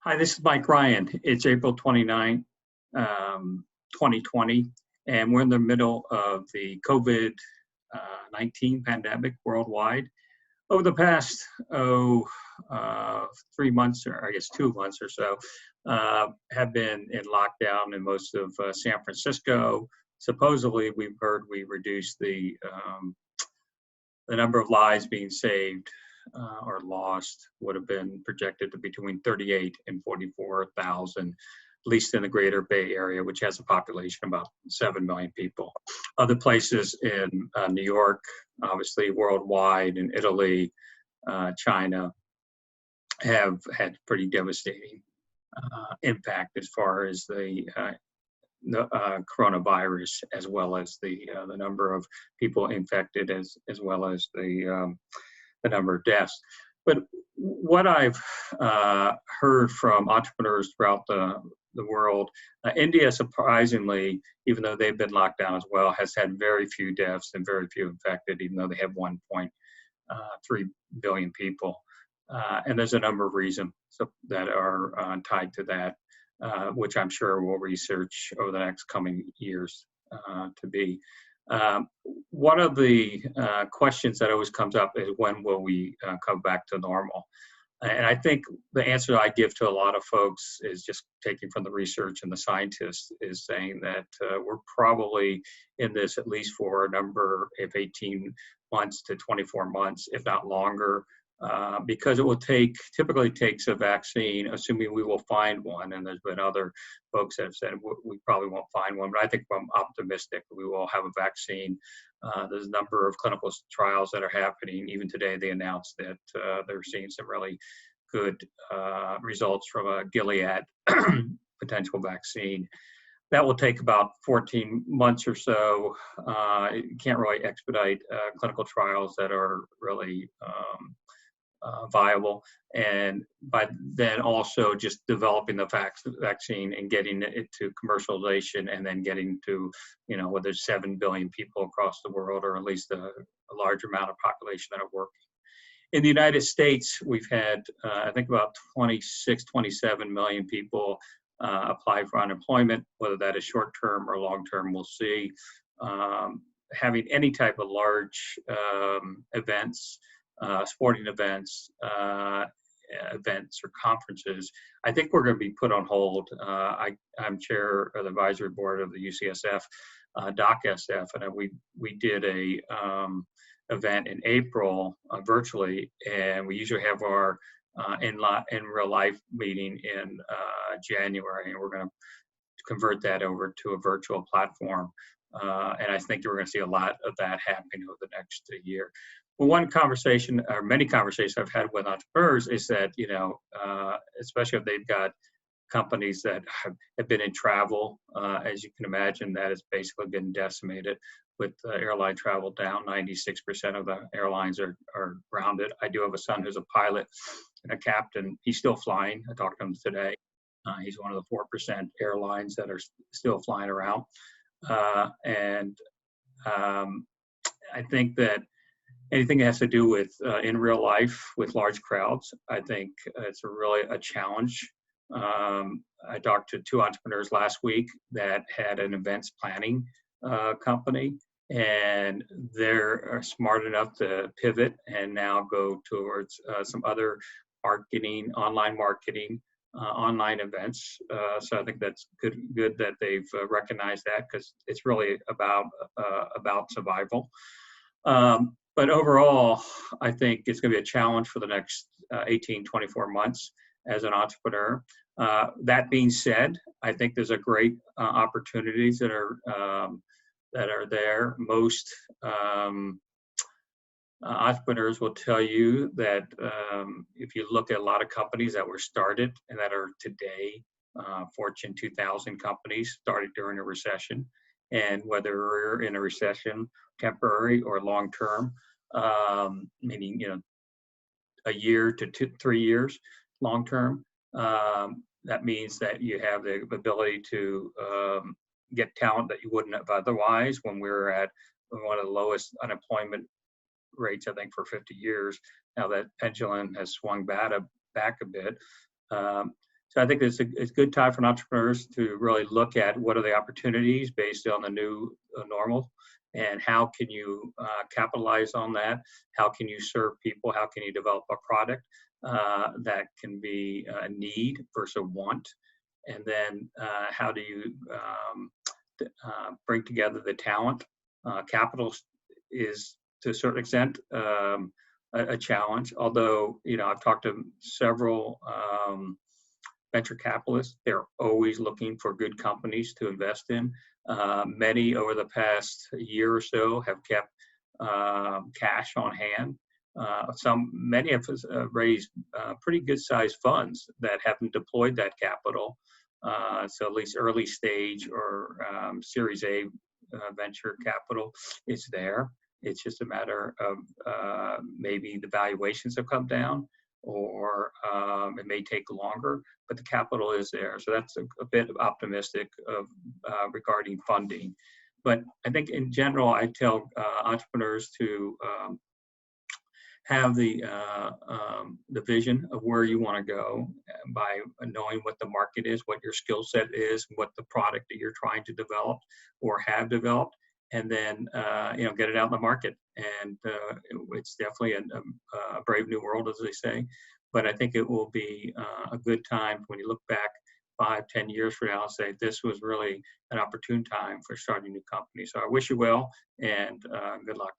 Hi, this is Mike Ryan. It's April 29, 2020, and we're in the middle of the COVID-19 pandemic worldwide. Over the past, 3 months, or I guess 2 months or so, have been in lockdown in most of San Francisco. Supposedly, we've heard we reduced the number of lives being saved or lost would have been projected to between 38 and 44,000, at least in the greater Bay Area, which has a population of about 7 million people. Other places in New York, obviously worldwide, in Italy, China, have had pretty devastating impact as far as the coronavirus, as well as the number of people infected, as well as the number of deaths. But what I've heard from entrepreneurs throughout the world, India, surprisingly, even though they've been locked down as well, has had very few deaths and very few infected, even though they have 1.3 billion people. And there's a number of reasons that are tied to that, which I'm sure we'll research over the next coming years to be. One of the questions that always comes up is, when will we come back to normal? And I think the answer I give to a lot of folks is just taking from the research and the scientists, is saying that we're probably in this at least for a number of 18 months to 24 months, if not longer, because it will typically takes a vaccine, assuming we will find one. And there's been other folks that have said we probably won't find one, but I think I'm optimistic we will have a vaccine. There's a number of clinical trials that are happening. Even today, they announced that they're seeing some really good results from a Gilead potential vaccine. That will take about 14 months or so. You can't really expedite clinical trials that are really viable, and by then also just developing the vaccine and getting it to commercialization, and then getting to, whether 7 billion people across the world, or at least a large amount of population that are working. In the United States, we've had, I think, about 26, 27 million people apply for unemployment. Whether that is short-term or long-term, we'll see. Having any type of large events, sporting events, events or conferences, I think we're going to be put on hold. I'm chair of the advisory board of the UCSF, DocSF, and we did a event in April virtually, and we usually have our in real life meeting in January, and we're going to convert that over to a virtual platform. And I think we're going to see a lot of that happening over the next year. Well, one conversation, or many conversations I've had with entrepreneurs, is that, especially if they've got companies that have been in travel, as you can imagine, that has basically been decimated with airline travel down. 96% of the airlines are grounded. I do have a son who's a pilot and a captain. He's still flying. I talked to him today. He's one of the 4% airlines that are still flying around. And I think that anything that has to do with in real life with large crowds, I think it's really a challenge. I talked to 2 entrepreneurs last week that had an events planning company, and they're smart enough to pivot and now go towards some other marketing, online events. So I think that's good that they've recognized that, because it's really about survival. But overall, I think it's going to be a challenge for the next 18, 24 months as an entrepreneur. That being said, I think there's a great opportunities that are there. Most entrepreneurs will tell you that if you look at a lot of companies that were started and that are today Fortune 2000 companies, started during a recession, and whether we're in a recession, temporary or long-term, meaning a year to 2-3 years long-term, that means that you have the ability to get talent that you wouldn't have otherwise. When we're at one of the lowest unemployment rates, I think, for 50 years. Now that pendulum has swung back a bit. So I think it's a good time for entrepreneurs to really look at what are the opportunities based on the new normal, and how can you capitalize on that? How can you serve people? How can you develop a product that can be a need versus a want? And then how do you bring together the talent? Capital is to a certain extent a challenge. Although I've talked to several venture capitalists. They're always looking for good companies to invest in. Many over the past year or so have kept cash on hand. Many have raised pretty good-sized funds that haven't deployed that capital. So at least early stage or Series A venture capital is there. It's just a matter of maybe the valuations have come down, or it may take longer, but the capital is there. So that's a bit optimistic of regarding funding. But I think in general, I tell entrepreneurs to have the vision of where you want to go by knowing what the market is, what your skill set is, what the product that you're trying to develop or have developed, and then get it out in the market. And it's definitely a brave new world, as they say. But I think it will be a good time when you look back 5-10 years from now and say this was really an opportune time for starting a new company. So I wish you well, and good luck.